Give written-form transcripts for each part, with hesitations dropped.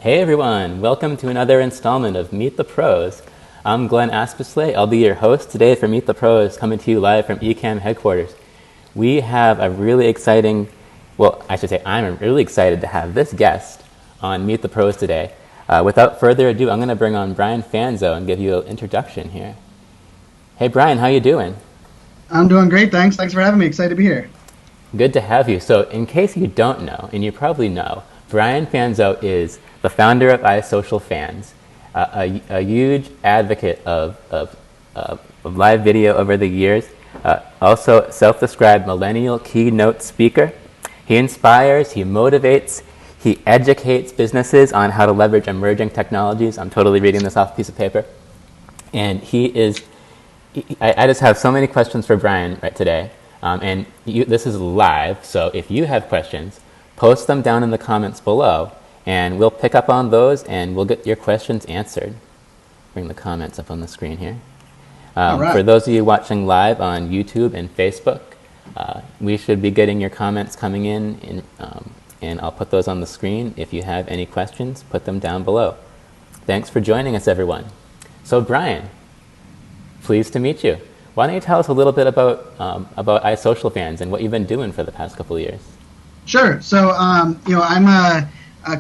Hey everyone, welcome to another installment of Meet the Pros. I'm Glenn Aspesley. I'll be your host today for Meet the Pros, coming to you live from Ecamm headquarters. We have a really exciting, I'm really excited to have this guest on Meet the Pros today. Without further ado, I'm going to bring on Brian Fanzo and give you an introduction here. Hey Brian, how you doing? I'm doing great, thanks. Thanks for having me. Excited to be here. Good to have you. So in case you don't know, and you probably know, Brian Fanzo is the founder of iSocialFanz, a huge advocate of live video over the years, also self-described millennial keynote speaker. He inspires, he motivates, he educates businesses on how to leverage emerging technologies. I'm totally reading this off a piece of paper. And I just have so many questions for Brian right today. This is live, so if you have questions, post them down in the comments below, and we'll pick up on those and we'll get your questions answered. Bring the comments up on the screen here. Right. For those of you watching live on YouTube and Facebook, we should be getting your comments coming in, and I'll put those on the screen. If you have any questions, put them down below. Thanks for joining us, everyone. So Brian, pleased to meet you. Why don't you tell us a little bit about iSocialFanz and what you've been doing for the past couple of years? Sure. So, I'm a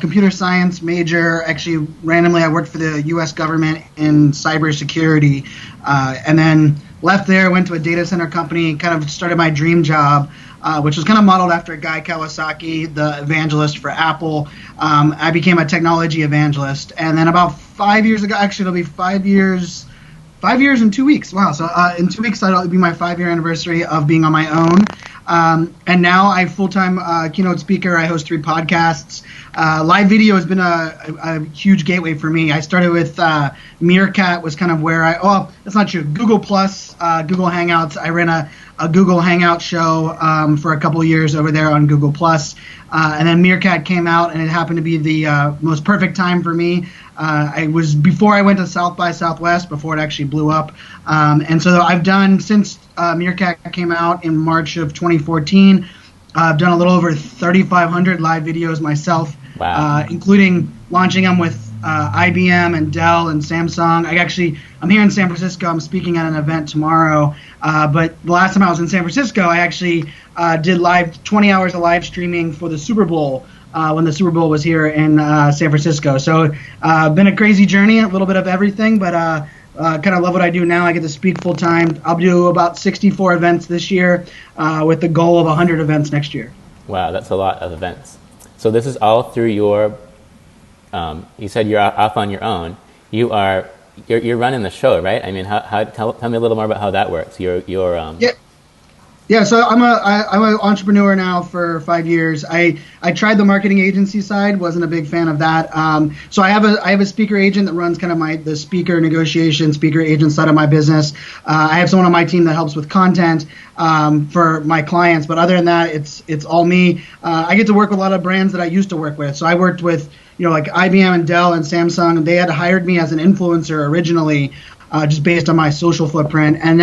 computer science major. Actually, randomly, I worked for the U.S. government in cybersecurity, and then left there, went to a data center company, kind of started my dream job, which was kind of modeled after Guy Kawasaki, the evangelist for Apple. I became a technology evangelist, and then about 5 years ago, actually, it'll be 5 years. 5 years and 2 weeks. Wow. So in 2 weeks, it'll be my 5-year anniversary of being on my own. And now I'm full-time keynote speaker. I host 3 podcasts. Live video has been a huge gateway for me. I started with Meerkat was kind of where that's not true. Google Plus, Google Hangouts. I ran a Google Hangout show for a couple of years over there on Google Plus. And then Meerkat came out, and it happened to be the most perfect time for me. I was before I went to South by Southwest, before it actually blew up. And so I've done, since Meerkat came out in March of 2014, I've done a little over 3,500 live videos myself, wow. Including launching them with IBM and Dell and Samsung. I'm here in San Francisco. I'm speaking at an event tomorrow. But the last time I was in San Francisco, I actually did 20 hours of live streaming for the Super Bowl when the Super Bowl was here in San Francisco. So been a crazy journey, a little bit of everything, but kind of love what I do now. I get to speak full time. I'll do about 64 events this year with the goal of 100 events next year. Wow, that's a lot of events. So this is all through your, you said you're off on your own. You're running the show, right? I mean, tell me a little more about how that works. Yeah. So I'm an entrepreneur now for 5 years. I tried the marketing agency side, wasn't a big fan of that. So I have a speaker agent that runs kind of the speaker negotiation, speaker agent side of my business. I have someone on my team that helps with content for my clients, but other than that, it's all me. I get to work with a lot of brands that I used to work with. So I worked with like IBM and Dell and Samsung, and they had hired me as an influencer originally, just based on my social footprint. And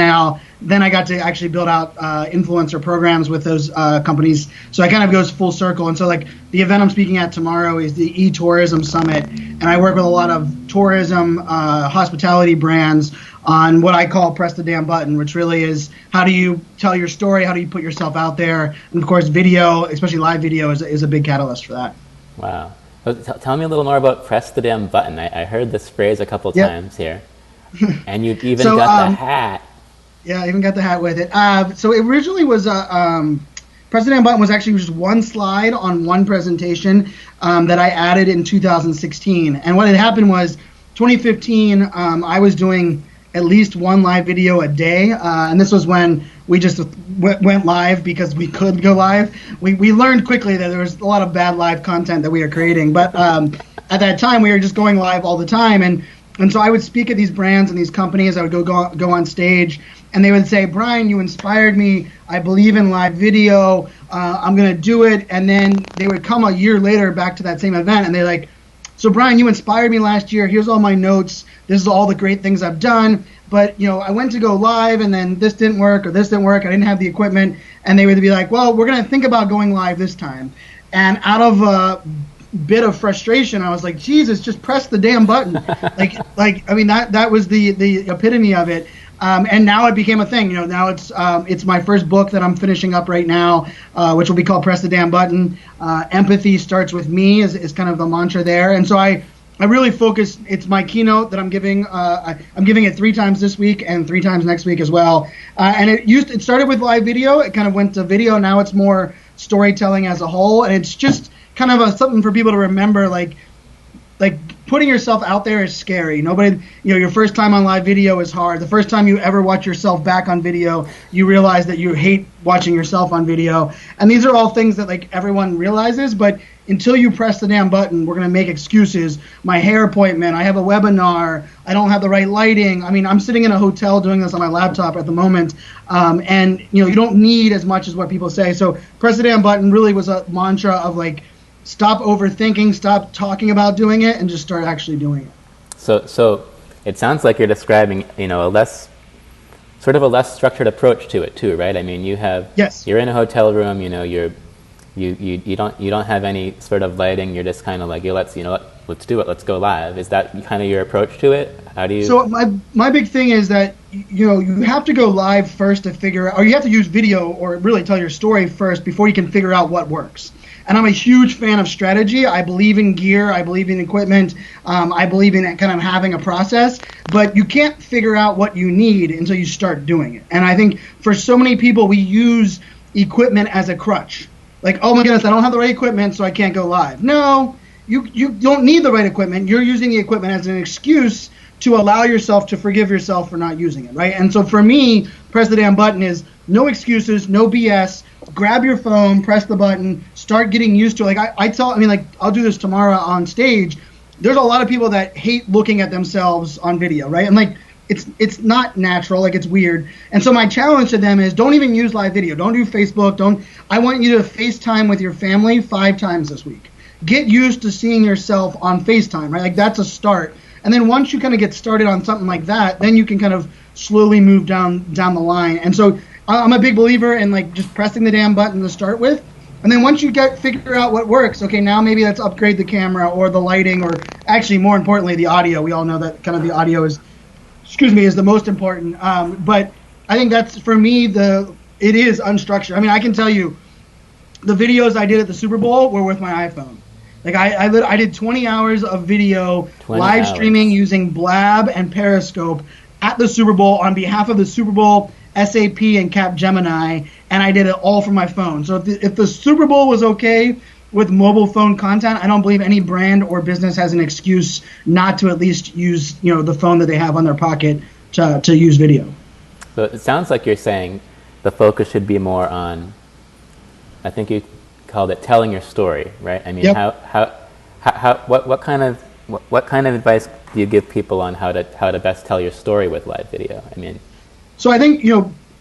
then I got to actually build out influencer programs with those companies. So it kind of goes full circle. And so like the event I'm speaking at tomorrow is the e-tourism summit. And I work with a lot of tourism, hospitality brands on what I call press the damn button, which really is how do you tell your story? How do you put yourself out there? And of course, video, especially live video, is a big catalyst for that. Wow. Tell me a little more about press the damn button. I heard this phrase a couple times here. And you even got the hat. Yeah, I even got the hat with it. So it originally was press the damn button was actually just one slide on one presentation that I added in 2016. And what had happened was 2015, I was doing at least one live video a day. And this was when we just went live because we could go live. We learned quickly that there was a lot of bad live content that we were creating. But at that time, we were just going live all the time. And so I would speak at these brands and these companies. I would go on stage, and they would say, Brian, you inspired me. I believe in live video. I'm going to do it. And then they would come a year later back to that same event, and they're like, so Brian, you inspired me last year. Here's all my notes. This is all the great things I've done. But, I went to go live, and then this didn't work, or this didn't work. I didn't have the equipment. And they would be like, well, we're going to think about going live this time. And out of bit of frustration. I was like, Jesus, just press the damn button. I mean, that was the epitome of it. And now it became a thing. Now it's my first book that I'm finishing up right now, which will be called Press the Damn Button. Empathy starts with me is kind of the mantra there. And so I really focus. It's my keynote that I'm giving. I'm giving it 3 times this week and 3 times next week as well. And it started with live video. It kind of went to video. Now it's more storytelling as a whole. And it's just kind of something for people to remember, like putting yourself out there is scary. Nobody, your first time on live video is hard. The first time you ever watch yourself back on video, you realize that you hate watching yourself on video. And these are all things that everyone realizes, but until you press the damn button, we're going to make excuses. My hair appointment, I have a webinar, I don't have the right lighting. I mean, I'm sitting in a hotel doing this on my laptop at the moment. And you don't need as much as what people say. So press the damn button really was a mantra of stop overthinking, stop talking about doing it, and just start actually doing it. So it sounds like you're describing, a less structured approach to it too, right? I mean, yes. You're in a hotel room, you don't have any sort of lighting. You're just kind of let's do it. Let's go live. Is that kind of your approach to it? How do you? So my big thing is that you have to go live first to figure out, or you have to use video or really tell your story first before you can figure out what works. And I'm a huge fan of strategy. I believe in gear. I believe in equipment. I believe in kind of having a process. But you can't figure out what you need until you start doing it. And I think for so many people, we use equipment as a crutch. Oh my goodness, I don't have the right equipment, so I can't go live. No, you don't need the right equipment. You're using the equipment as an excuse to allow yourself to forgive yourself for not using it, right? And so for me, press the damn button is no excuses, no BS. Grab your phone, press the button, start getting used to it. I'll do this tomorrow on stage. There's a lot of people that hate looking at themselves on video, right? And it's not natural, it's weird. And so my challenge to them is don't even use live video. Don't do Facebook. I want you to FaceTime with your family 5 times this week. Get used to seeing yourself on FaceTime, right? That's a start. And then once you kind of get started on something like that, then you can kind of slowly move down the line. And so I'm a big believer in just pressing the damn button to start with. And then once you figure out what works, okay, now maybe let's upgrade the camera or the lighting, or actually more importantly, the audio. We all know that kind of the audio is the most important. But I think that's, for me, it is unstructured. I mean, I can tell you the videos I did at the Super Bowl were with my iPhone. I did 20 hours of video live streaming using Blab and Periscope at the Super Bowl on behalf of the Super Bowl, SAP, and Capgemini, and I did it all from my phone. So if the Super Bowl was okay with mobile phone content, I don't believe any brand or business has an excuse not to at least use the phone that they have on their pocket to use video. So it sounds like you're saying the focus should be more on, I think you called it telling your story, right? I mean, yep. What kind of advice do you give people on how to best tell your story with live video? I mean, so I think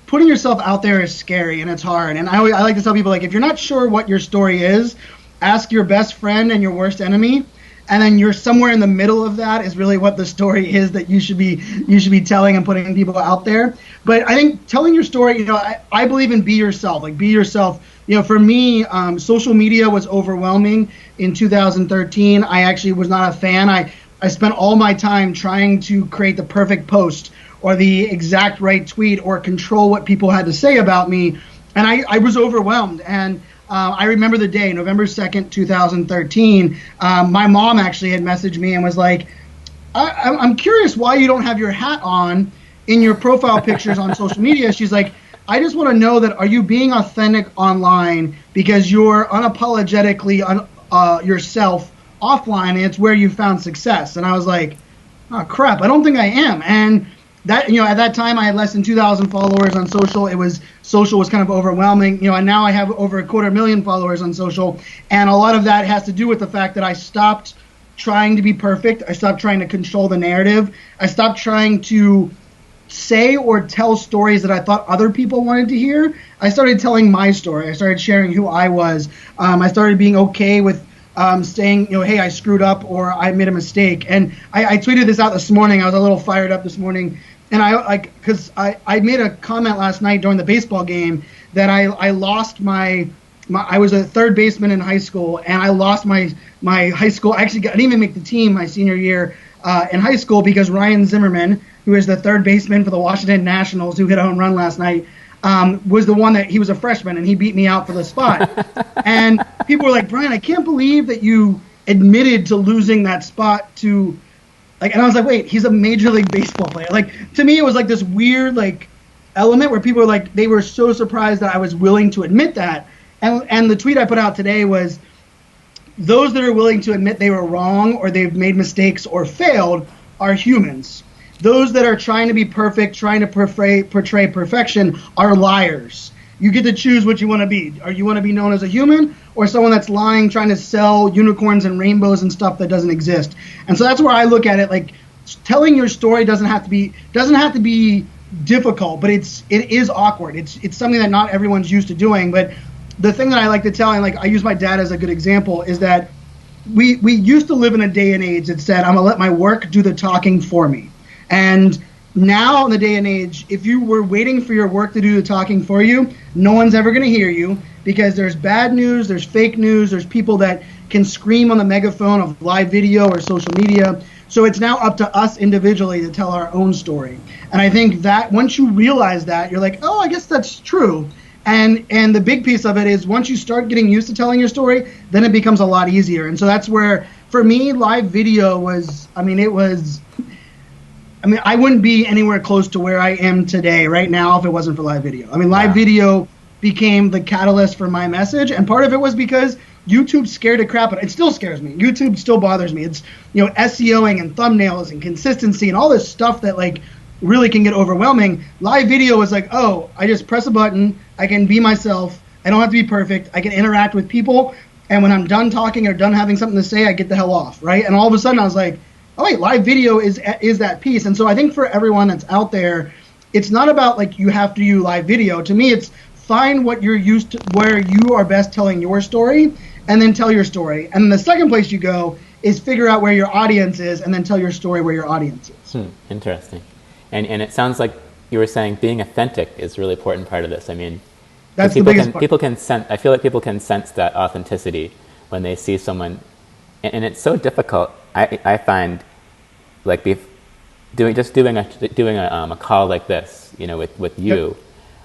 putting yourself out there is scary and it's hard. And I like to tell people, if you're not sure what your story is, ask your best friend and your worst enemy, and then you're somewhere in the middle of that is really what the story is that you should be telling and putting people out there. But I think telling your story, I believe in be yourself. Be yourself. For me, social media was overwhelming in 2013. I actually was not a fan. I spent all my time trying to create the perfect post or the exact right tweet or control what people had to say about me, and I was overwhelmed. And I remember the day, November 2nd, 2013, my mom actually had messaged me and was like, I'm curious why you don't have your hat on in your profile pictures on social media. She's like, I just want to know that, are you being authentic online because you're unapologetically yourself offline and it's where you found success? And I was like, oh crap, I don't think I am. And that, at that time I had less than 2,000 followers on social. Social was kind of overwhelming, and now I have over 250,000 followers on social. And a lot of that has to do with the fact that I stopped trying to be perfect. I stopped trying to control the narrative. I stopped trying to say or tell stories that I thought other people wanted to hear. I started telling my story. I started sharing who I was. I started being okay with saying, hey, I screwed up or I made a mistake. And I tweeted this out this morning. I was a little fired up this morning. And because I made a comment last night during the baseball game that I lost my I was a third baseman in high school, and I lost my high school. I didn't even make the team my senior year in high school because Ryan Zimmerman, who is the third baseman for the Washington Nationals, who hit a home run last night, was the one that he was a freshman, and he beat me out for the spot. And people were like, Brian, I can't believe that you admitted to losing that spot to, like, and I was like, wait, he's a Major League Baseball player. Like, to me, it was like this weird, like, element where people were like, they were so surprised that I was willing to admit that. And the tweet I put out today was, those that are willing to admit they were wrong or they've made mistakes or failed are humans. Those that are trying to be perfect, trying to portray perfection are liars. You get to choose what you want to be. Or you want to be known as a human or someone that's lying, trying to sell unicorns and rainbows and stuff that doesn't exist. And so that's where I look at it. Like, telling your story doesn't have to be difficult, but it is awkward. It's something that not everyone's used to doing. But the thing that I like to tell, and like I use my dad as a good example, is that we used to live in a day and age that said, I'm gonna let my work do the talking for me. And now in the day and age, if you were waiting for your work to do the talking for you, no one's ever going to hear you because there's bad news, there's fake news, there's people that can scream on the megaphone of live video or social media. So it's now up to us individually to tell our own story. And I think that once you realize that, you're like, oh, I guess that's true. And the big piece of it is once you start getting used to telling your story, then it becomes a lot easier. And so that's where, for me, live video was, I wouldn't be anywhere close to where I am today right now if it wasn't for live video. I mean, live video became the catalyst for my message, and part of it was because YouTube scared the crap out of it. It still scares me. YouTube still bothers me. It's, SEOing and thumbnails and consistency and all this stuff that, like, really can get overwhelming. Live video is like, oh, I just press a button, I can be myself, I don't have to be perfect, I can interact with people, and when I'm done talking or done having something to say, I get the hell off, right? And all of a sudden I was like, oh wait, live video is that piece. And so I think for everyone that's out there, it's not about like you have to do live video. To me, it's find what you're used to, where you are best telling your story, and then tell your story. And the second place you go is figure out where your audience is, and then tell your story where your audience is. Interesting. And it sounds like you were saying being authentic is a really important part of this. I mean, that's the biggest part. People can sense. I feel like people can sense that authenticity when they see someone, and it's so difficult. I find, like, doing a call like this, with you.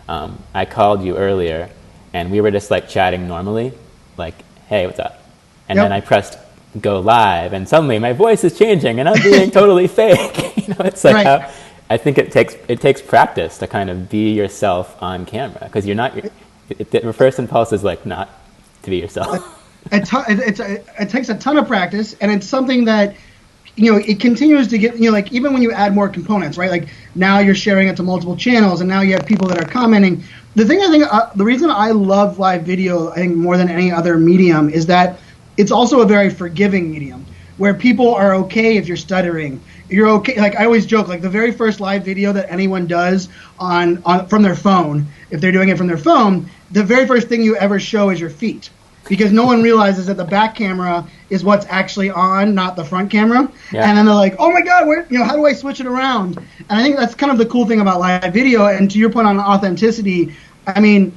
Yep. I called you earlier, and we were just like chatting normally, like, hey, what's up? And then I pressed go live, and suddenly my voice is changing, and I'm being totally fake. It's like how I think it takes practice to kind of be yourself on camera, because you're not. The first impulse is like not to be yourself. It takes a ton of practice, and it's something that it continues to get, like even when you add more components, right? Like now you're sharing it to multiple channels, and now you have people that are commenting. The thing I think, the reason I love live video, I think more than any other medium, is that it's also a very forgiving medium where people are okay if you're stuttering. You're okay. Like I always joke, like the very first live video that anyone does on from their phone, if they're doing it from their phone, the very first thing you ever show is your feet. Because no one realizes that the back camera is what's actually on, not the front camera. Yeah. And then they're like, oh my God, how do I switch it around? And I think that's kind of the cool thing about live video. And to your point on authenticity, I mean,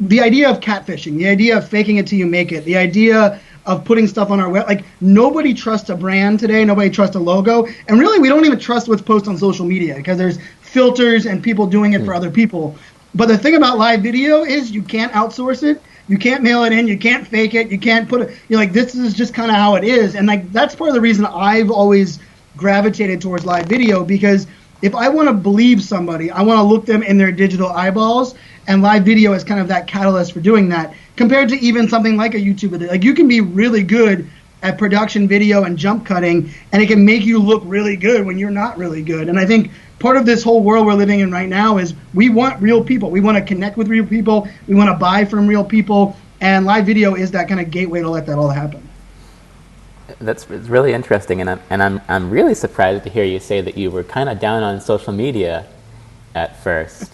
the idea of catfishing, the idea of faking it till you make it, the idea of putting stuff on our web, like nobody trusts a brand today, nobody trusts a logo. And really, we don't even trust what's posted on social media because there's filters and people doing it for other people. But the thing about live video is you can't outsource it. You can't mail it in. You can't fake it. You can't put it. Like this is just kind of how it is, and like that's part of the reason I've always gravitated towards live video, because if I want to believe somebody, I want to look them in their digital eyeballs, and live video is kind of that catalyst for doing that. Compared to even something like a YouTube video, like you can be really good at production video and jump cutting, and it can make you look really good when you're not really good. And I think part of this whole world we're living in right now is we want real people. We want to connect with real people. We want to buy from real people. And live video is that kind of gateway to let that all happen. It's really interesting. And I'm really surprised to hear you say that you were kind of down on social media at first.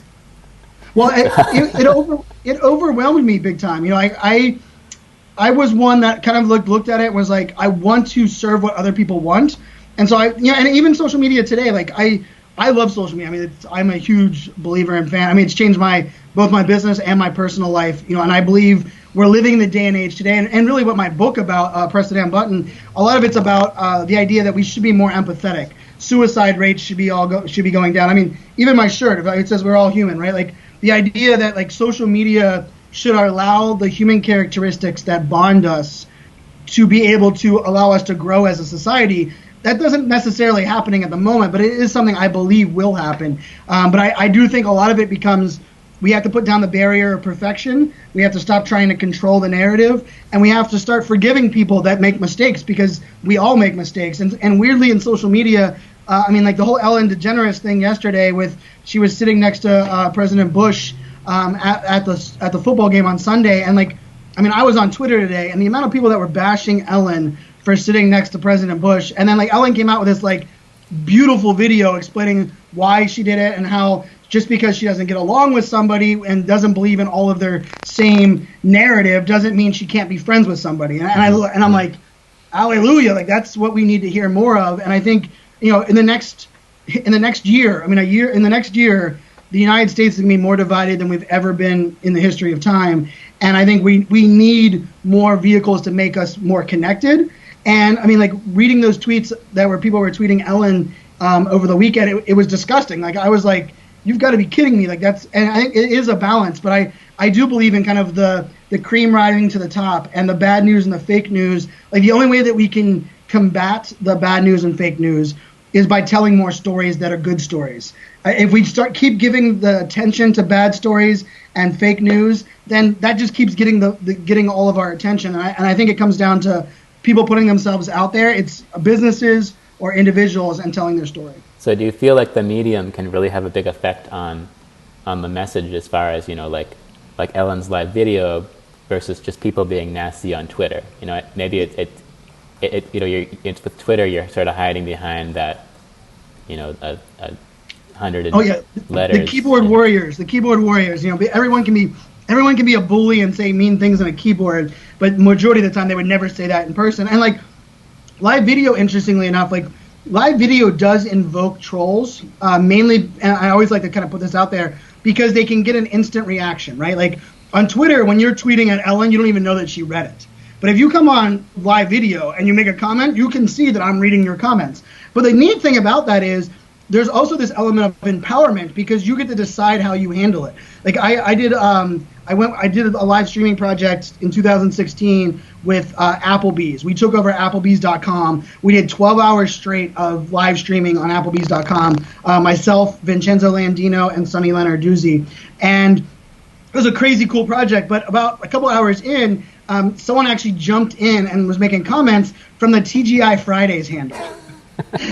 Well, it overwhelmed me big time. I was one that kind of looked at it and was like, I want to serve what other people want. And so and even social media today, like I love social media. I mean, I'm a huge believer and fan. I mean, it's changed my both my business and my personal life. And I believe we're living in the day and age today. And really what my book about, Press the Damn Button, a lot of it's about the idea that we should be more empathetic. Suicide rates should be going down. I mean, even my shirt, it says we're all human, right? Like the idea that like social media should allow the human characteristics that bond us to be able to allow us to grow as a society. That doesn't necessarily happening at the moment, but it is something I believe will happen. But I do think a lot of it becomes, we have to put down the barrier of perfection. We have to stop trying to control the narrative, and we have to start forgiving people that make mistakes, because we all make mistakes. And weirdly in social media, like the whole Ellen DeGeneres thing yesterday, she was sitting next to President Bush at the football game on Sunday, and I was on Twitter today, and the amount of people that were bashing Ellen for sitting next to President Bush, and then Ellen came out with this beautiful video explaining why she did it, and how just because she doesn't get along with somebody and doesn't believe in all of their same narrative doesn't mean she can't be friends with somebody. And I'm like, hallelujah, that's what we need to hear more of. And I think in the next year, the United States is going to be more divided than we've ever been in the history of time. And I think we need more vehicles to make us more connected. And reading those tweets people were tweeting Ellen over the weekend, it was disgusting. I was like, you've got to be kidding me. And I think it is a balance, but I do believe in kind of the cream rising to the top and the bad news and the fake news. The only way that we can combat the bad news and fake news is by telling more stories that are good stories. If we keep giving the attention to bad stories and fake news, then that just keeps getting all of our attention. And I think it comes down to people putting themselves out there. It's businesses or individuals and telling their story. So do you feel like the medium can really have a big effect on the message, as far as like Ellen's live video versus just people being nasty on Twitter? Maybe it's with Twitter, you're sort of hiding behind that, a 100 letters. The keyboard warriors. Everyone can be a bully and say mean things on a keyboard, but majority of the time they would never say that in person. And live video, interestingly enough, live video does invoke trolls, mainly, and I always like to kind of put this out there, because they can get an instant reaction, right? On Twitter, when you're tweeting at Ellen, you don't even know that she read it. But if you come on live video and you make a comment, you can see that I'm reading your comments. But the neat thing about that is there's also this element of empowerment, because you get to decide how you handle it. I did a live streaming project in 2016 with Applebee's. We took over Applebee's.com. We did 12 hours straight of live streaming on Applebee's.com. Myself, Vincenzo Landino, and Sonny Lenarduzzi. And it was a crazy cool project. But about a couple hours in, someone actually jumped in and was making comments from the TGI Fridays handle.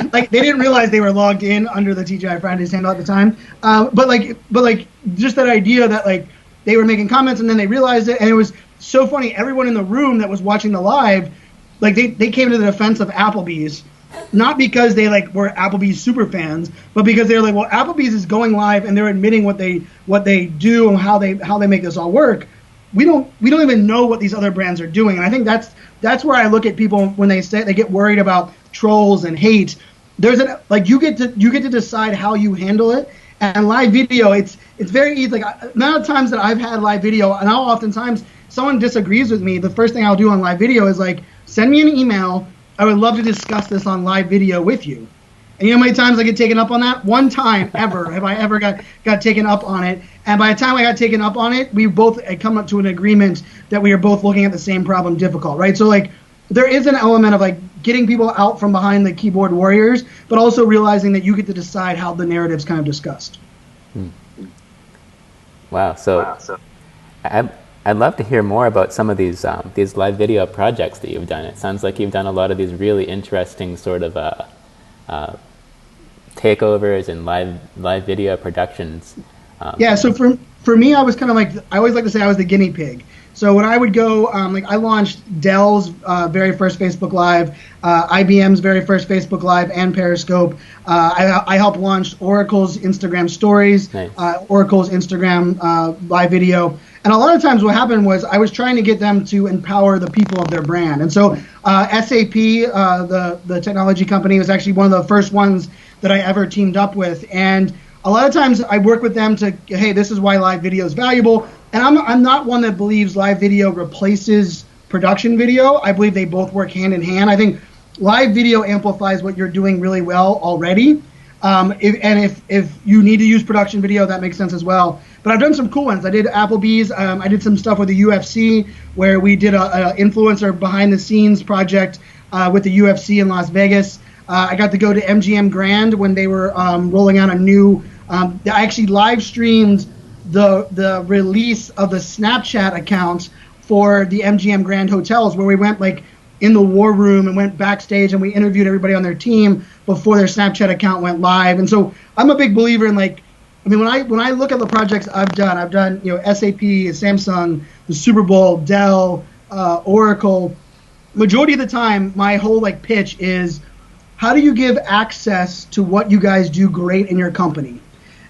They didn't realize they were logged in under the TGI Fridays handle at the time. But just that idea that they were making comments and then they realized it, and it was so funny. Everyone in the room that was watching the live, they came to the defense of Applebee's, not because they were Applebee's super fans, but because they're well, Applebee's is going live and they're admitting what they do and how they make this all work. We don't even know what these other brands are doing. And I think that's where I look at people when they get worried about trolls and hate. There's you get to decide how you handle it. And live video, it's very easy. The amount of times that I've had live video, and how oftentimes someone disagrees with me, the first thing I'll do on live video is send me an email. I would love to discuss this on live video with you. And you know how many times I get taken up on that? One time ever have I ever got taken up on it. And by the time I got taken up on it, we both had come up to an agreement that we are both looking at the same problem difficult, right? So there is an element of getting people out from behind the keyboard warriors, but also realizing that you get to decide how the narrative's kind of discussed. Wow. So I'd love to hear more about some of these live video projects that you've done. It sounds like you've done a lot of these really interesting sort of takeovers and live video productions. Yeah, so for me, I was kind of I always like to say I was the guinea pig. So when I would go, I launched Dell's very first Facebook Live, IBM's very first Facebook Live, and Periscope. I helped launch Oracle's Instagram Stories, nice. Oracle's Instagram live video. And a lot of times what happened was I was trying to get them to empower the people of their brand. And so SAP, the technology company, was actually one of the first ones that I ever teamed up with. And a lot of times I work with them to, hey, this is why live video is valuable. And I'm not one that believes live video replaces production video. I believe they both work hand in hand. I think live video amplifies what you're doing really well already. If you need to use production video, that makes sense as well. But I've done some cool ones. I did Applebee's. I did some stuff with the UFC where we did a influencer behind the scenes project with the UFC in Las Vegas. I got to go to MGM Grand when they were rolling out a new. I actually live streamed the release of the Snapchat account for the MGM Grand hotels, where we went like in the war room and went backstage and we interviewed everybody on their team before their Snapchat account went live. And so I'm a big believer in like, I mean, when I look at the projects I've done, you know, SAP, Samsung, the Super Bowl, Dell, Oracle. Majority of the time, my whole like pitch is, how do you give access to what you guys do great in your company?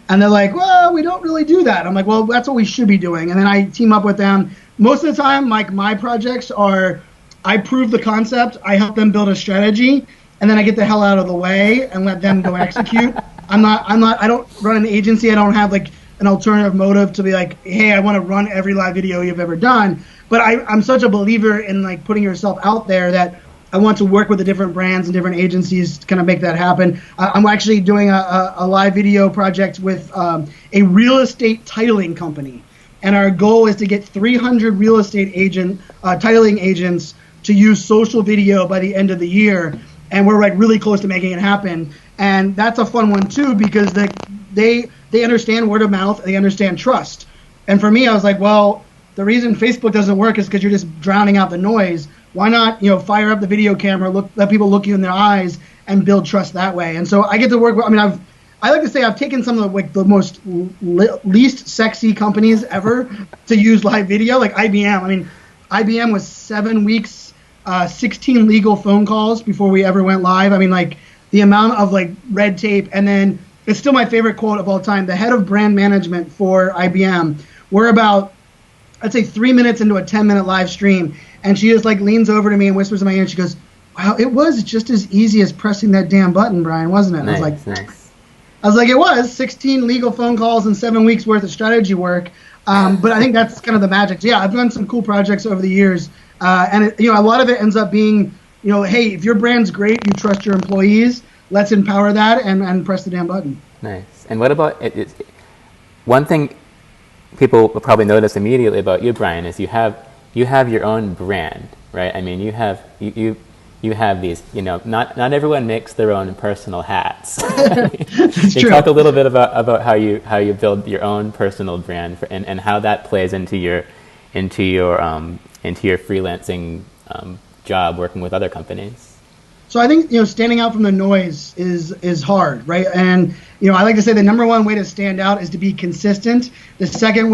And they're like, well, we don't really do that. I'm like, well, that's what we should be doing. And then I team up with them. Most of the time, like my projects are, I prove the concept, I help them build a strategy, and then I get the hell out of the way and let them go execute. I don't run an agency. I don't have like an alternative motive to be like, hey, I want to run every live video you've ever done. But I'm such a believer in like putting yourself out there that I want to work with the different brands and different agencies to kind of make that happen. I'm actually doing a live video project with a real estate titling company. And our goal is to get 300 real estate titling agents to use social video by the end of the year. And we're like really close to making it happen. And that's a fun one too, because they understand word of mouth, they understand trust. And for me, I was like, well, the reason Facebook doesn't work is because you're just drowning out the noise. Why not, you know, fire up the video camera, let people look you in their eyes and build trust that way? And so I get to work with, I mean, I like to say I've taken some of the like the most least sexy companies ever to use live video, like IBM. I mean, IBM was 7 weeks, 16 legal phone calls before we ever went live. I mean, like the amount of like red tape. And then it's still my favorite quote of all time. The head of brand management for IBM, we're about, I'd say 3 minutes into a 10-minute live stream. And she just like leans over to me and whispers in my ear and she goes, wow, it was just as easy as pressing that damn button, Brian, wasn't it? And Nice, I was like, nice. I was like, it was 16 legal phone calls and 7 weeks worth of strategy work. But I think that's kind of the magic. So yeah, I've done some cool projects over the years. And it, you know, a lot of it ends up being, you know, hey, if your brand's great, you trust your employees, let's empower that and press the damn button. Nice. And what about one thing people will probably notice immediately about you, Brian, is you have your own brand, right? I mean, you have these, you know, not everyone makes their own personal hats. It's You true. talk a little bit about how you build your own personal brand and how that plays into your freelancing job working with other companies. So I think, you know, standing out from the noise is hard, right? And, you know, I like to say the number one way to stand out is to be consistent. The second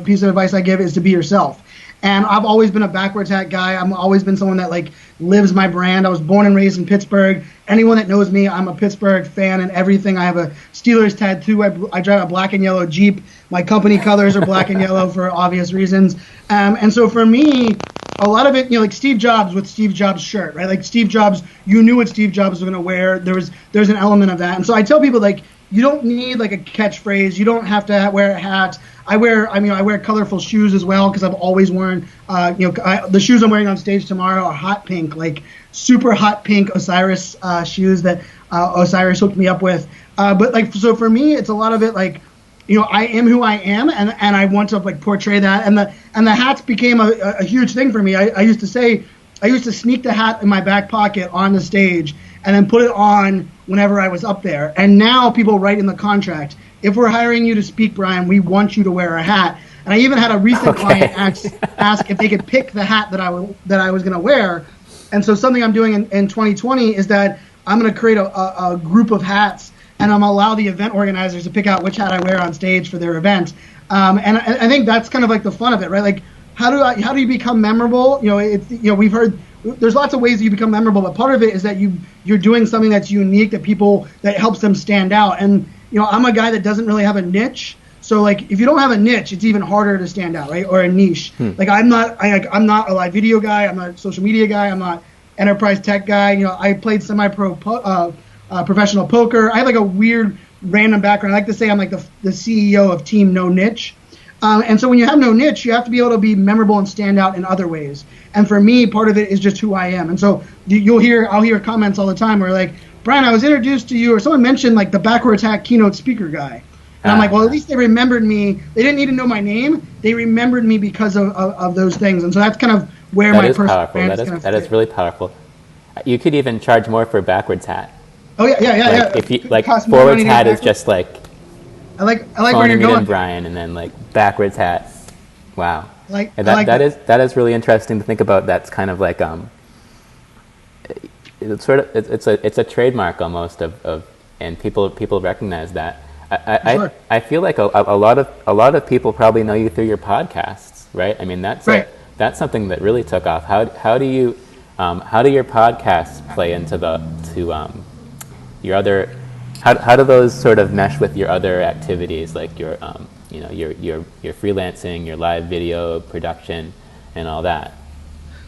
piece of advice I give is to be yourself. And I've always been a backwards hat guy. I've always been someone that like lives my brand. I was born and raised in Pittsburgh. Anyone that knows me, I'm a Pittsburgh fan and everything. I have a Steelers tattoo. I drive a black and yellow Jeep. My company colors are black and yellow for obvious reasons. And so for me, a lot of it, you know, like Steve Jobs with Steve Jobs' shirt, right? Like Steve Jobs, you knew what Steve Jobs was going to wear. There's an element of that. And so I tell people, like, you don't need like a catchphrase. You don't have to wear a hat. I wear colorful shoes as well because I've always worn, the shoes I'm wearing on stage tomorrow are hot pink, like super hot pink Osiris shoes that Osiris hooked me up with. But like, so for me, it's a lot of it like, you know, I am who I am, and I want to like portray that. And the hats became a huge thing for me. I used to sneak the hat in my back pocket on the stage and then put it on whenever I was up there. And now people write in the contract, if we're hiring you to speak, Brian, we want you to wear a hat. And I even had a recent client ask if they could pick the hat that I was going to wear. And so something I'm doing in 2020 is that I'm going to create a group of hats, and I'm going to allow the event organizers to pick out which hat I wear on stage for their event. And I think that's kind of like the fun of it, right? Like, how do you become memorable? You know, we've heard there's lots of ways that you become memorable, but part of it is that you're doing something that's unique that helps them stand out. And you know, I'm a guy that doesn't really have a niche. So like, if you don't have a niche, it's even harder to stand out, right? Or a niche. Like I'm not a live video guy. I'm not a social media guy. I'm not enterprise tech guy. You know, I played semi-pro professional poker. I have like a weird random background. I like to say I'm like the CEO of Team No Niche. And so when you have no niche, you have to be able to be memorable and stand out in other ways. And for me, part of it is just who I am. And so I'll hear comments all the time where like, Brian, I was introduced to you, or someone mentioned like the backwards hat keynote speaker guy. And I'm like, well, at least they remembered me. They didn't need to know my name. They remembered me because of those things. And so that's kind of where my personal brand is going to fit. That is really powerful. You could even charge more for a backwards hat. Oh, yeah. If you, like, forwards hat is just like, I like where you're going. Brian, and then like backwards hat. Wow. That is really interesting to think about. That's kind of like it's sort of it's a trademark almost of and people recognize that. I feel like a lot of people probably know you through your podcasts, right? I mean that's something that really took off. How do your podcasts play into your other? How do those sort of mesh with your other activities, like your freelancing, your live video production, and all that?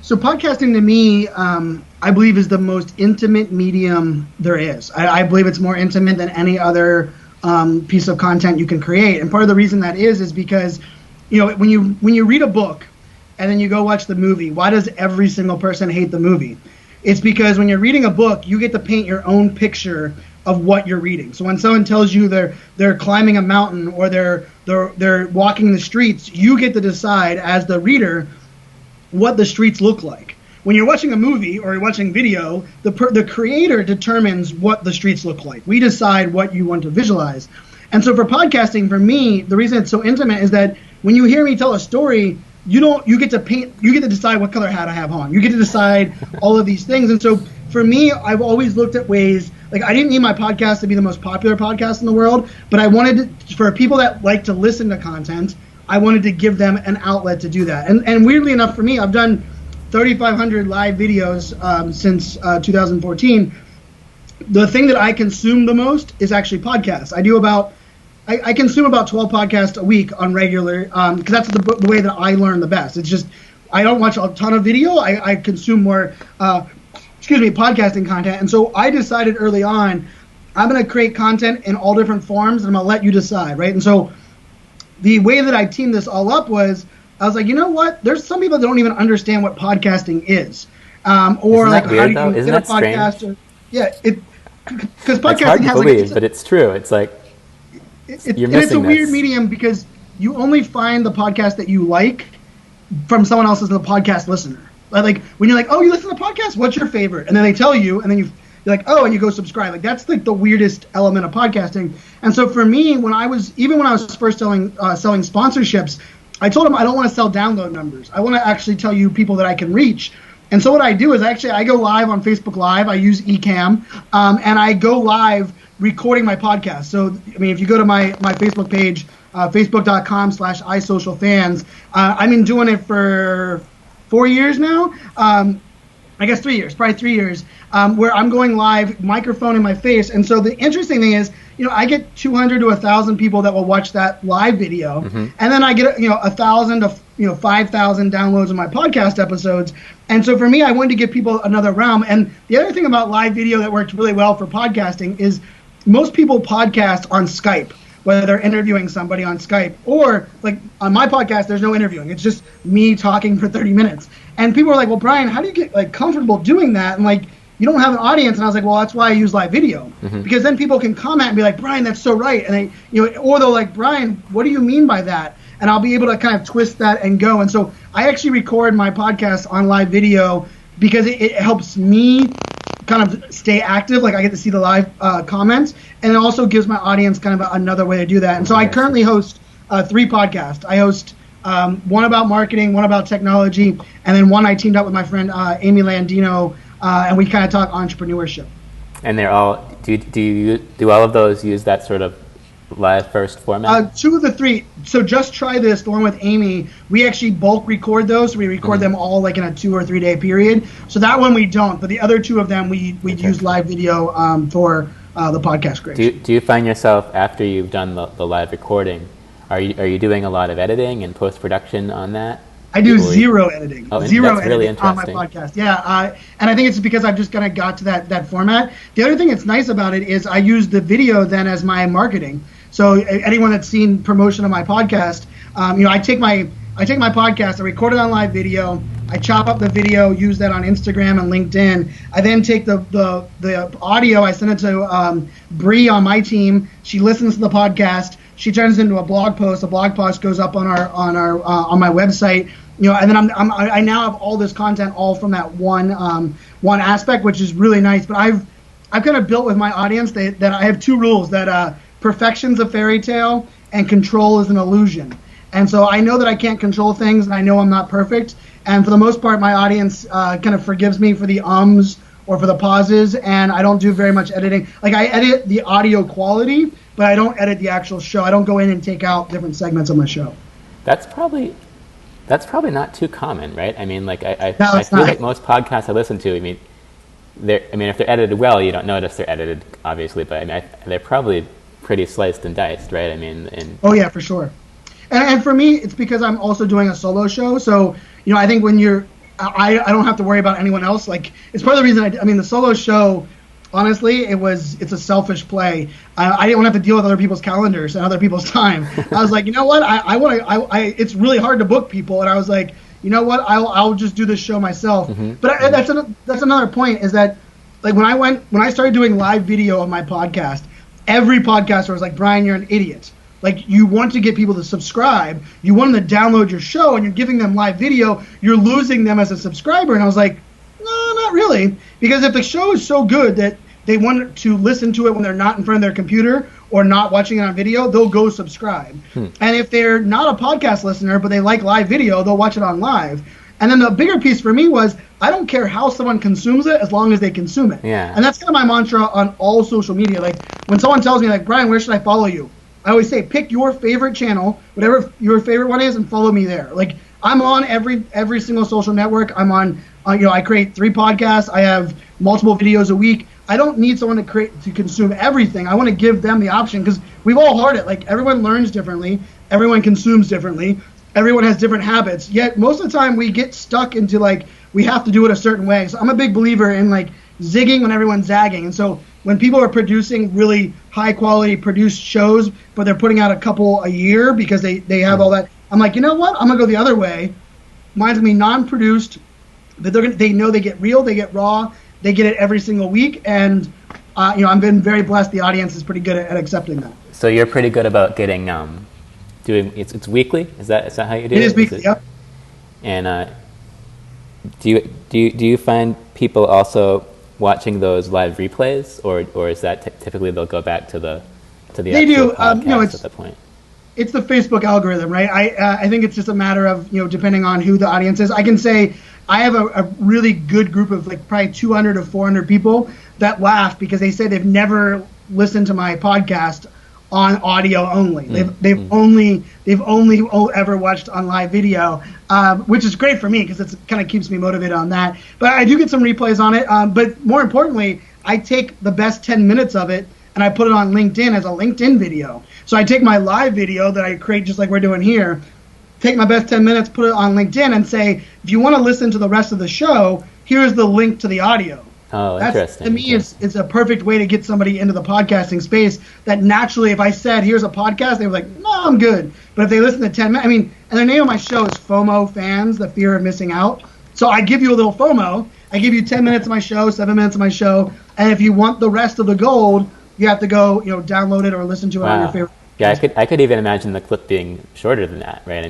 So podcasting to me, I believe, is the most intimate medium there is. I believe it's more intimate than any other piece of content you can create. And part of the reason that is because, when you read a book and then you go watch the movie, why does every single person hate the movie? It's because when you're reading a book, you get to paint your own picture of what you're reading. So when someone tells you they're climbing a mountain or they're walking the streets, you get to decide as the reader what the streets look like. When you're watching a movie or you're watching video, the creator determines what the streets look like. We decide what you want to visualize. And so for podcasting, for me, the reason it's so intimate is that when you hear me tell a story, you get to decide what color hat I have on. You get to decide all of these things. And so for me, I've always looked at ways, like I didn't need my podcast to be the most popular podcast in the world, but I wanted to, for people that like to listen to content, I wanted to give them an outlet to do that. And weirdly enough for me, I've done 3,500 live videos since 2014. The thing that I consume the most is actually podcasts. I consume about 12 podcasts a week on regular, because that's the way that I learn the best. It's just, I don't watch a ton of video. I consume more, podcasting content. And so I decided early on, I'm going to create content in all different forms, and I'm going to let you decide, right? And so the way that I teamed this all up was, I was like, you know what? There's some people that don't even understand what podcasting is. Or like, how do you get a podcast? Because podcasting has believe, but it's true. It's like, it's a weird medium because you only find the podcast that you like from someone else as a podcast listener. Like when you're like, oh, you listen to podcasts? What's your favorite? And then they tell you, and then you're like, oh, and you go subscribe. Like that's like the weirdest element of podcasting. And so for me, when I was first selling sponsorships, I told them I don't want to sell download numbers. I want to actually tell you people that I can reach. And so what I do is I go live on Facebook Live. I use Ecamm, and I go live recording my podcast. So, I mean, if you go to my Facebook page, facebook.com/iSocialFanz, I've been doing it for 4 years now. I guess 3 years, probably 3 years, where I'm going live, microphone in my face. And so the interesting thing is, I get 200 to 1,000 people that will watch that live video. Mm-hmm. And then I get, 1,000 to 5,000 downloads of my podcast episodes. And so for me, I wanted to give people another realm. And the other thing about live video that works really well for podcasting is most people podcast on Skype, whether they're interviewing somebody on Skype or like on my podcast, there's no interviewing. It's just me talking for 30 minutes. And people are like, well, Brian, how do you get like comfortable doing that? And like, you don't have an audience. And I was like, well, that's why I use live video, because then people can comment and be like, Brian, that's so right. And or they'll like, Brian, what do you mean by that? And I'll be able to kind of twist that and go. And so I actually record my podcast on live video because it helps me kind of stay active. Like I get to see the live comments, and it also gives my audience kind of another way to do that. And so I currently host 3 podcasts. I host one about marketing, one about technology, and then one I teamed up with my friend Amy Landino, and we kind of talk entrepreneurship. And they're all, do all of those use that sort of live first format? 2 of the 3. So Just Try This, the one with Amy, we actually bulk record those. So we record them all like in a 2 or 3 day period. So that one we don't, but the other 2 of them we use live video for the podcast creation. Do you find yourself, after you've done the live recording, are you doing a lot of editing and post-production on that? I do zero editing. Oh, zero that's really editing on my interesting. podcast. Yeah, and I think it's because I've just kind of got to that format. The other thing that's nice about it is I use the video then as my marketing. So anyone that's seen promotion of my podcast, I take my podcast, I record it on live video, I chop up the video, use that on Instagram and LinkedIn. I then take the audio, I send it to Bree on my team. She listens to the podcast. She turns it into a blog post. The blog post goes up on my website. And then I now have all this content all from that one aspect, which is really nice. But I've kind of built with my audience that I have two rules: that perfection's a fairy tale and control is an illusion. And so I know that I can't control things, and I know I'm not perfect. And for the most part, my audience kind of forgives me for the ums or for the pauses, and I don't do very much editing. Like, I edit the audio quality, but I don't edit the actual show. I don't go in and take out different segments of my show. That's probably not too common, right? I mean, like I No, feel not. like most podcasts I listen to, if they're edited well, you don't notice they're edited, obviously, but they're probably pretty sliced and diced, right? Oh yeah, for sure. And for me, it's because I'm also doing a solo show. So, I think when I don't have to worry about anyone else. Like, it's part of the reason the solo show, honestly, it's a selfish play. I didn't want to have to deal with other people's calendars and other people's time. I was like, you know what? It's really hard to book people. And I was like, you know what? I'll just do this show myself. Mm-hmm. But that's another point, is that, like, when I started doing live video on my podcast, every podcaster was like, Brian, you're an idiot. Like, you want to get people to subscribe, you want them to download your show, and you're giving them live video, you're losing them as a subscriber. And I was like, no, not really. Because if the show is so good that they want to listen to it when they're not in front of their computer or not watching it on video, they'll go subscribe. And if they're not a podcast listener, but they like live video, they'll watch it on live. And then the bigger piece for me was, I don't care how someone consumes it as long as they consume it. Yeah. And that's kind of my mantra on all social media. Like, when someone tells me, like, Brian, where should I follow you? I always say, pick your favorite channel, whatever your favorite one is, and follow me there. Like, I'm on every single social network. I'm on, I create 3 podcasts. I have multiple videos a week. I don't need someone to consume everything. I want to give them the option, because we've all heard it. Like, everyone learns differently. Everyone consumes differently. Everyone has different habits. Yet most of the time we get stuck into, like, we have to do it a certain way. So I'm a big believer in, like, zigging when everyone's zagging. And so when people are producing really high quality produced shows, but they're putting out a couple a year because they have all that, I'm like, you know what? I'm gonna go the other way. Mine's gonna be non-produced, but they know they get real, they get raw, they get it every single week, and I've been very blessed. The audience is pretty good at accepting that. So you're pretty good about getting doing it's weekly. Is that how you do it? It is weekly. Yep. And do you find people also watching those live replays, or is that typically they'll go back to the They actual do. podcast at that point? It's the Facebook algorithm, right? I think it's just a matter of, depending on who the audience is. I can say I have a really good group of, like, probably 200 or 400 people that laugh because they say they've never listened to my podcast on audio only. They've only ever watched on live video, which is great for me because it kind of keeps me motivated on that. But I do get some replays on it. But more importantly, I take the best 10 minutes of it and I put it on LinkedIn as a LinkedIn video. So I take my live video that I create just like we're doing here, take my best 10 minutes, put it on LinkedIn, and say, if you want to listen to the rest of the show, here's the link to the audio. Oh, interesting. To me, it's a perfect way to get somebody into the podcasting space that naturally, if I said, here's a podcast, they were like, no, I'm good. But if they listen to 10 minutes, and the name of my show is FOMO Fans, the fear of missing out. So I give you a little FOMO. I give you 10 minutes of my show, 7 minutes of my show. And if you want the rest of the gold, you have to go, download it or listen to it on your favorite. Yeah, I could even imagine the clip being shorter than that, right?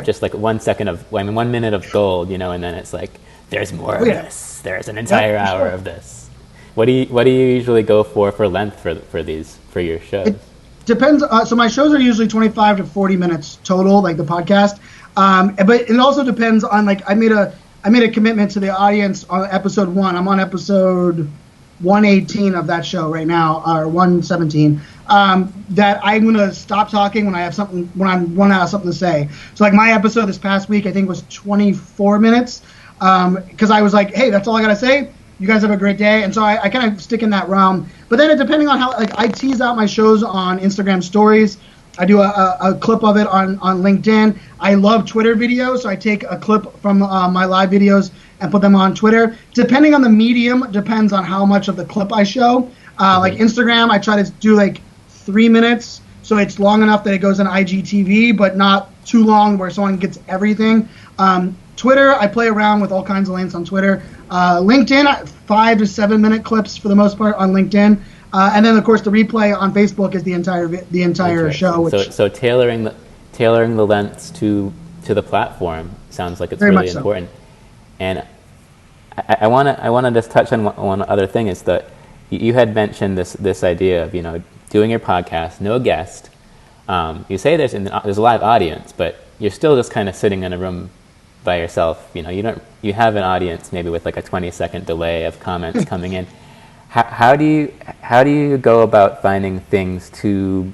Just like 1 second of, 1 minute of gold, and then it's like, there's more of this. There's an entire hour of this. What do you usually go for length for your shows? It depends. So my shows are usually 25 to 40 minutes total, like the podcast. But it also depends on, like, I made a commitment to the audience on episode 1. I'm on episode 118 of that show right now, or 117. That I'm gonna stop talking when I have something, when I want to have something to say. So, like, my episode this past week, I think, was 24 minutes. Because I was like, hey, that's all I gotta say. You guys have a great day. And so I kind of stick in that realm. But then depending on how, like, I tease out my shows on Instagram stories. I do a clip of it on LinkedIn. I love Twitter videos, so I take a clip from my live videos and put them on Twitter. Depending on the medium, depends on how much of the clip I show. Like Instagram, I try to do like 3 minutes, so it's long enough that it goes on IGTV, but not too long where someone gets everything. Twitter, I play around with all kinds of lengths on Twitter. LinkedIn, 5 to 7 minute clips for the most part on LinkedIn. And then, of course, the replay on Facebook is the entire show. Which, so tailoring the lengths to the platform sounds like it's really important. So. And I want to just touch on one other thing is that you had mentioned this idea of doing your podcast, no guest. You say there's a live audience, but you're still just kind of sitting in a room by yourself. You have an audience maybe with like a 20-second delay of comments coming in. How do you go about finding things to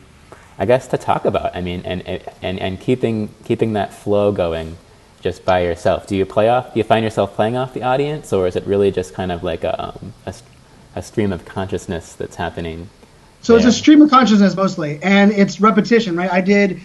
talk about? I mean, and keeping that flow going just by yourself. Do you find yourself playing off the audience, or is it really just kind of like a stream of consciousness that's happening? So it's a stream of consciousness mostly, and it's repetition, right? I did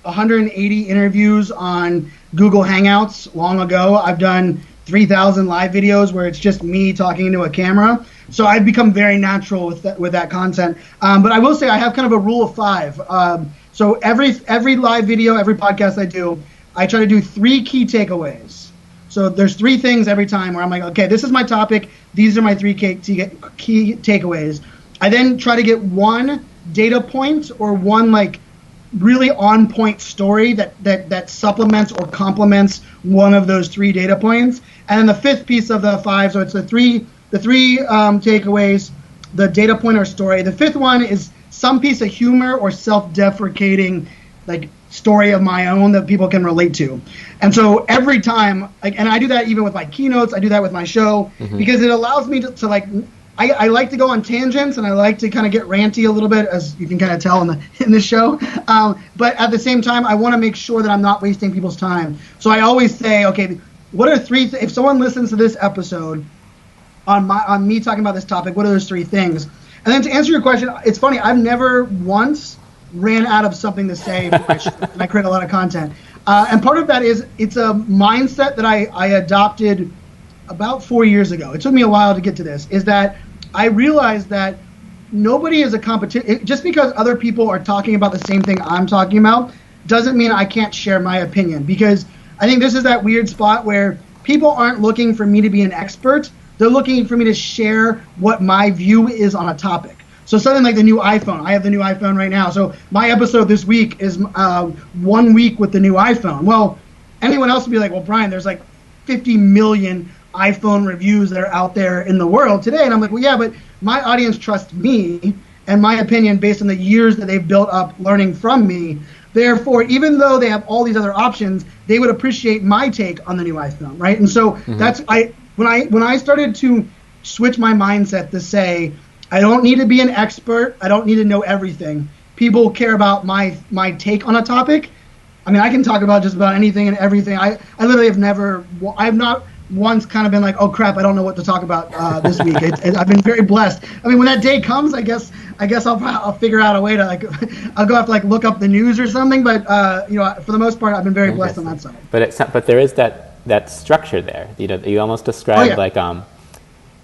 180 interviews on Google Hangouts long ago. I've done 3,000 live videos where it's just me talking into a camera. So I've become very natural with that content. But I will say I have kind of a rule of 5. So every live video, every podcast I do, I try to do 3 key takeaways. So there's 3 things every time where I'm like, okay, this is my topic. These are my 3 key takeaways. I then try to get 1 data point or 1 like really on point story that supplements or complements one of those 3 data points. And then the 5th piece of the 5, so it's the three takeaways, the data point or story. The 5th one is some piece of humor or self-deprecating like story of my own that people can relate to. And so every time, and I do that even with my keynotes, I do that with my show, because it allows me to like, I like to go on tangents, and I like to kind of get ranty a little bit, as you can kind of tell in the show. But at the same time, I want to make sure that I'm not wasting people's time. So I always say, okay, what are 3 if someone listens to this episode on me talking about this topic, what are those 3 things? And then to answer your question, it's funny, I've never once ran out of something to say, and I create a lot of content. And part of that is it's a mindset that I adopted about 4 years ago. It took me a while to get to this, is that I realized that nobody is a competition. Just because other people are talking about the same thing I'm talking about doesn't mean I can't share my opinion, because I think this is that weird spot where people aren't looking for me to be an expert. They're looking for me to share what my view is on a topic. So something like the new iPhone. I have the new iPhone right now. So my episode this week is 1 week with the new iPhone. Well, anyone else would be like, well, Brian, there's like 50 million iPhone reviews that are out there in the world today. And I'm like, well, yeah, but my audience trusts me and my opinion based on the years that they've built up learning from me. Therefore, even though they have all these other options, they would appreciate my take on the new iPhone, right? And so that's when I started to switch my mindset to say, I don't need to be an expert. I don't need to know everything. People care about my take on a topic. I mean, I can talk about just about anything and everything. I literally have not once kind of been like, oh crap, I don't know what to talk about this week. I've been very blessed. I mean, when that day comes, I guess I'll figure out a way to I'll go have to look up the news or something. But for the most part, I've been very blessed on that side. But there is that structure there. You almost described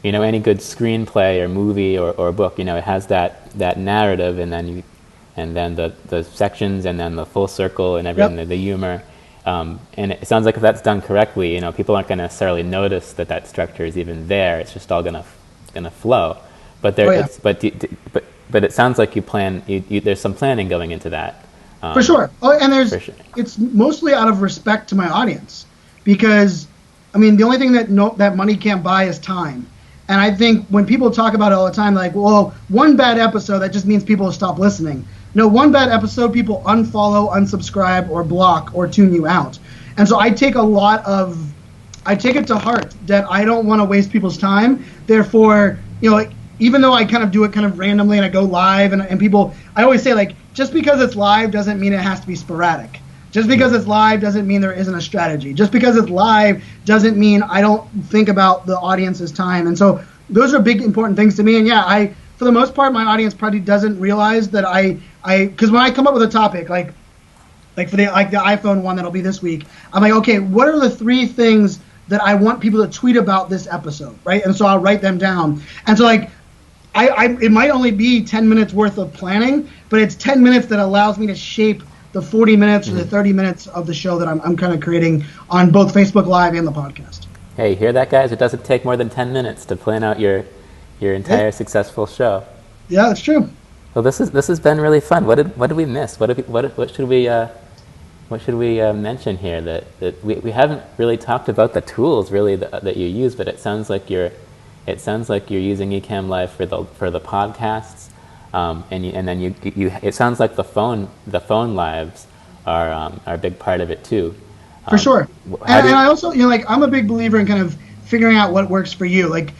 any good screenplay or movie or book. It has that narrative, and then the sections, and then the full circle, and everything, the humor. And it sounds like if that's done correctly, people aren't going to necessarily notice that structure is even there. It's just all going to flow. But but it sounds like you plan. There's some planning going into that. For sure. It's mostly out of respect to my audience, because I mean the only thing that money can't buy is time. And I think when people talk about it all the time, like, well, one bad episode, that just means people will stop listening. No, one bad episode, people unfollow, unsubscribe, or block, or tune you out. And so I take it to heart that I don't want to waste people's time. Therefore, even though I kind of do it kind of randomly and I go live and people, I always say, just because it's live doesn't mean it has to be sporadic. Just because it's live doesn't mean there isn't a strategy. Just because it's live doesn't mean I don't think about the audience's time. And so those are big, important things to me. And yeah, for the most part, my audience probably doesn't realize that because when I come up with a topic, like for the iPhone one that'll be this week, I'm like, okay, what are the 3 things that I want people to tweet about this episode, right? And so I'll write them down. And so like, it might only be 10 minutes worth of planning, but it's 10 minutes that allows me to shape the 40 minutes or the 30 minutes of the show that I'm kind of creating on both Facebook Live and the podcast. Hey, you hear that, guys? It doesn't take more than 10 minutes to plan out your entire successful show. Yeah, that's true. Well, this has been really fun. What did we miss? What should we mention here that we haven't really talked about the tools really that you use, but it sounds like you're using Ecamm Live for the podcasts, and then you it sounds like the phone lives are a big part of it too. For sure. And I also, I'm a big believer in kind of figuring out what works for you. Like,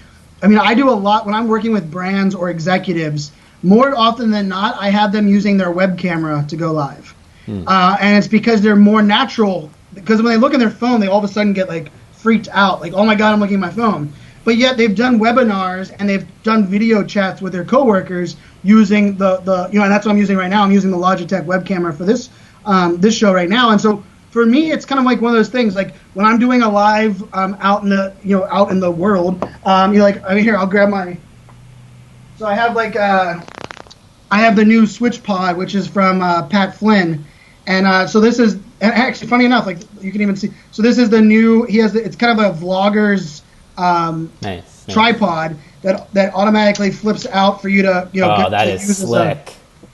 I mean, I do a lot when I'm working with brands or executives. More often than not, I have them using their web camera to go live. And it's because they're more natural. Because when they look at their phone, they all of a sudden get like freaked out. Like, oh my God, I'm looking at my phone. But yet they've done webinars and they've done video chats with their coworkers using and that's what I'm using right now. I'm using the Logitech web camera for this show right now. And so for me, it's kind of like one of those things. Like when I'm doing a live out in the world, here, I'll grab my. So I have I have the new Switch Pod, which is from Pat Flynn, and so this is actually funny enough. Like you can even see. So this is the new. It's kind of a vlogger's tripod that automatically flips out for you to that is use slick.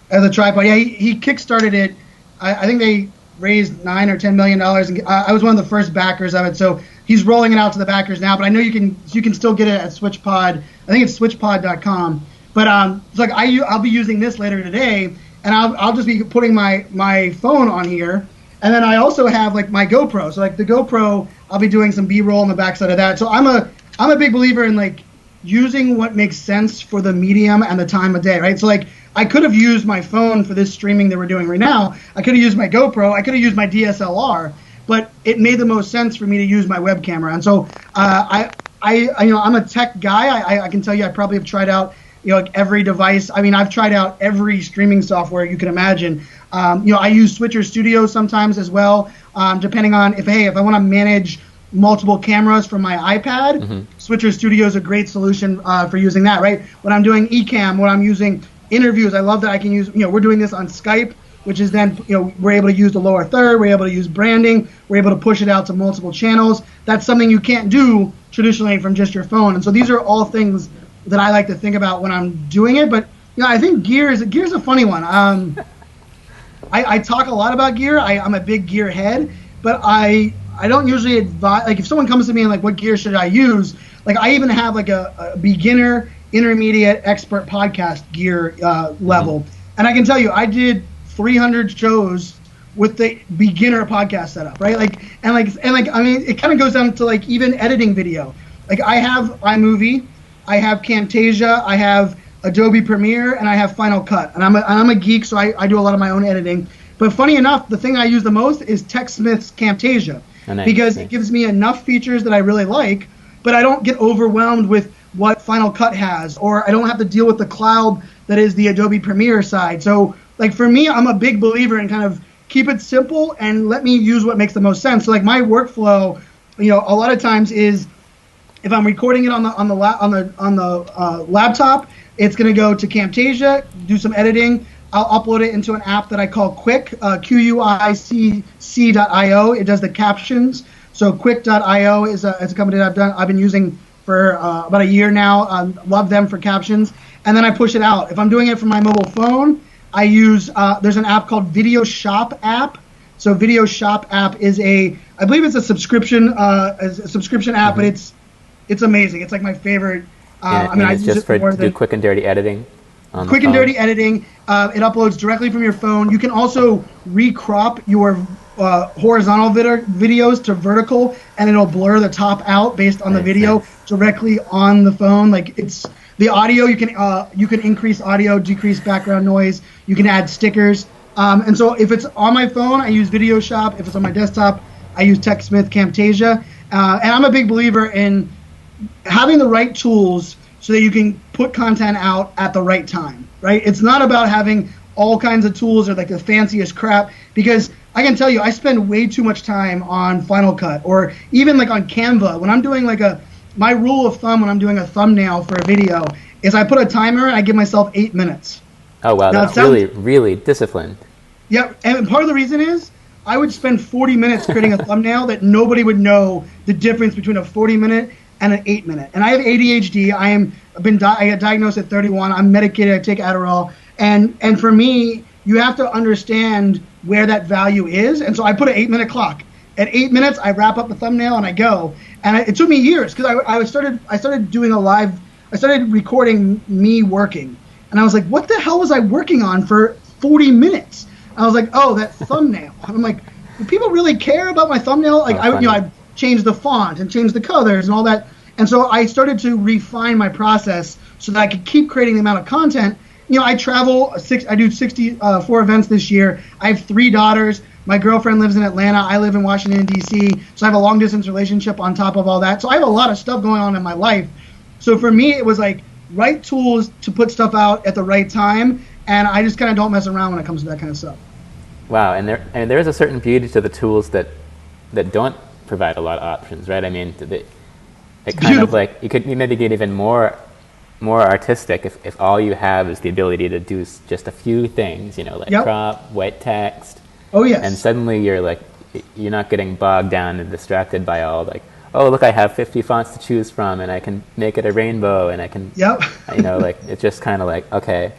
As a tripod. Yeah, he kickstarted it. I think they raised $9 or $10 million, and I was one of the first backers of it. So he's rolling it out to the backers now. But I know you can still get it at SwitchPod. I think it's switchpod.com. But it's like I'll be using this later today, and I'll just be putting my phone on here, and then I also have like my GoPro. So like the GoPro, I'll be doing some B-roll on the backside of that. So I'm a big believer in like using what makes sense for the medium and the time of day, right? So like I could have used my phone for this streaming that we're doing right now. I could have used my GoPro. I could have used my DSLR, but it made the most sense for me to use my web camera. And so I'm a tech guy. I can tell you I probably have tried out like every device. I mean, I've tried out every streaming software you can imagine. I use Switcher Studio sometimes as well, depending on if I want to manage multiple cameras from my iPad. Switcher Studio is a great solution for using that, right? When I'm doing Ecamm, when I'm using interviews, I love that I can use, we're doing this on Skype, which is then, we're able to use the lower third, we're able to use branding, we're able to push it out to multiple channels. That's something you can't do traditionally from just your phone. And so these are all things that I like to think about when I'm doing it. But I think gear's a funny one. I talk a lot about gear. I'm a big gear head, but I don't usually advise. Like if someone comes to me and like, what gear should I use? Like I even have like a beginner, intermediate, expert podcast gear level, and I can tell you I did 300 shows with the beginner podcast setup, right? I mean, it kind of goes down to like even editing video. Like I have iMovie, I have Camtasia, I have Adobe Premiere, and I have Final Cut. And I'm a geek, so I do a lot of my own editing. But funny enough, the thing I use the most is TechSmith's Camtasia, because it gives me enough features that I really like, but I don't get overwhelmed with what Final Cut has, or I don't have to deal with the cloud that is the Adobe Premiere side. So like for me, I'm a big believer in kind of keep it simple and let me use what makes the most sense. So like my workflow, a lot of times is if I'm recording it on the laptop, it's going to go to Camtasia, do some editing. I'll upload it into an app that I call Quick, QUICC.io. It does the captions. So Quick.io is a company that I've been using for about a year now. Love them for captions. And then I push it out. If I'm doing it from my mobile phone, I use there's an app called Video Shop app. So Video Shop app is I believe it's a subscription app, but it's amazing. It's like my favorite. I use just to do quick and dirty editing. Quick and dirty editing. It uploads directly from your phone. You can also recrop your horizontal videos to vertical, and it'll blur the top out based on the video directly on the phone. Like it's the audio. You can increase audio, decrease background noise. You can add stickers. And so if it's on my phone, I use Video Shop. If it's on my desktop, I use TechSmith Camtasia. And I'm a big believer in having the right tools so that you can put content out at the right time, right? It's not about having all kinds of tools or like the fanciest crap, because I can tell you, I spend way too much time on Final Cut or even like on Canva. When I'm doing my rule of thumb when I'm doing a thumbnail for a video is I put a timer and I give myself 8 minutes. Oh, wow. Now, that's really, really disciplined. Yeah. And part of the reason is I would spend 40 minutes creating a thumbnail that nobody would know the difference between a 40-minute and an 8-minute. And I have ADHD. I got diagnosed at 31. I'm medicated. I take Adderall. And for me, you have to understand where that value is. And so I put an 8-minute clock. At 8 minutes, I wrap up the thumbnail and I go. And it took me years because I started doing I started recording me working. And I was like, what the hell was I working on for 40 minutes? I was like, oh, that thumbnail. And I'm like, do people really care about my thumbnail? Like, I changed the font and changed the colors and all that. And so I started to refine my process so that I could keep creating the amount of content. I travel, I do 64 events this year. I have 3 daughters. My girlfriend lives in Atlanta. I live in Washington, D.C. So I have a long-distance relationship on top of all that. So I have a lot of stuff going on in my life. So for me, it was like right tools to put stuff out at the right time. And I just kind of don't mess around when it comes to that kind of stuff. Wow. And there is a certain beauty to the tools that don't provide a lot of options, right? I mean, it kind of like you maybe get even more artistic if all you have is the ability to do just a few things, crop, white text. Oh, yes. And suddenly you're not getting bogged down and distracted by all like, oh, look, I have 50 fonts to choose from and I can make it a rainbow and I can, it's just kind of like, okay,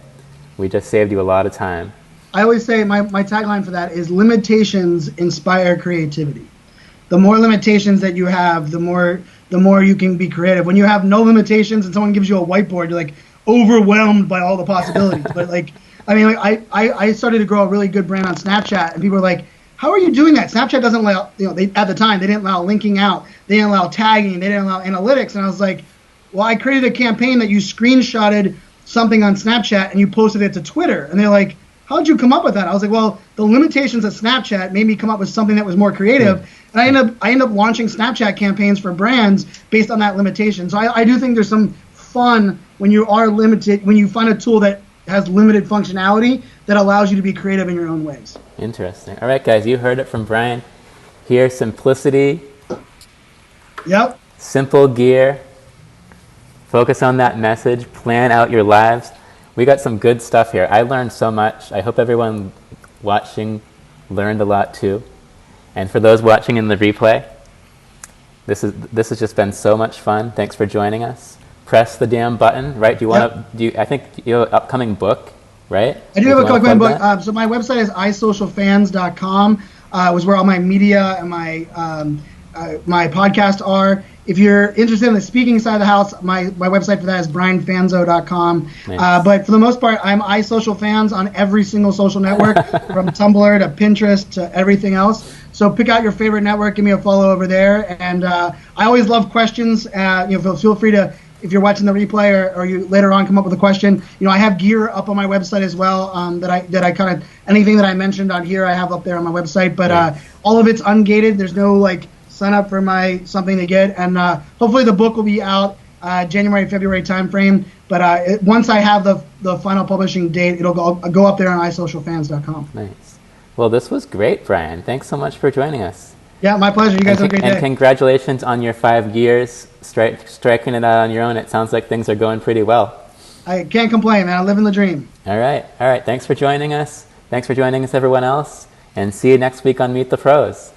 we just saved you a lot of time. I always say my tagline for that is limitations inspire creativity. The more limitations that you have, the more you can be creative. When you have no limitations and someone gives you a whiteboard, you're like overwhelmed by all the possibilities. But I started to grow a really good brand on Snapchat, and people were like, how are you doing that? Snapchat doesn't allow, at the time, they didn't allow linking out. They didn't allow tagging. They didn't allow analytics. And I was like, well, I created a campaign that you screenshotted something on Snapchat and you posted it to Twitter. And they're like, how'd you come up with that? I was like, well, the limitations of Snapchat made me come up with something that was more creative. And I end up launching Snapchat campaigns for brands based on that limitation. So I do think there's some fun when you are limited, when you find a tool that has limited functionality that allows you to be creative in your own ways. Interesting. All right, guys, you heard it from Brian. Here, simplicity. Yep. Simple gear. Focus on that message. Plan out your lives. We got some good stuff here. I learned so much. I hope everyone watching learned a lot too. And for those watching in the replay, this has just been so much fun. Thanks for joining us. Press the damn button, right? Do you want to? I think you have an upcoming book, right? I do have a upcoming book. So my website is iSocialFanz.com. Was where all my media and my podcast are. If you're interested in the speaking side of the house, my website for that is brianfanzo.com. Nice. But for the most part, I'm iSocialFanz on every single social network, from Tumblr to Pinterest to everything else. So pick out your favorite network, give me a follow over there. And I always love questions. Feel free to, if you're watching the replay or you later on come up with a question. I have gear up on my website as well that I kind of, anything that I mentioned on here I have up there on my website. But all of it's ungated. There's no sign up for my something to get, and hopefully the book will be out January, February timeframe. But once I have the final publishing date, it'll go up there on iSocialFanz.com. Nice. Well, this was great, Brian. Thanks so much for joining us. Yeah, my pleasure. You guys have a great day. And congratulations on your 5 years striking it out on your own. It sounds like things are going pretty well. I can't complain, man. I'm living the dream. All right. Thanks for joining us. Thanks for joining us, everyone else. And see you next week on Meet the Pros.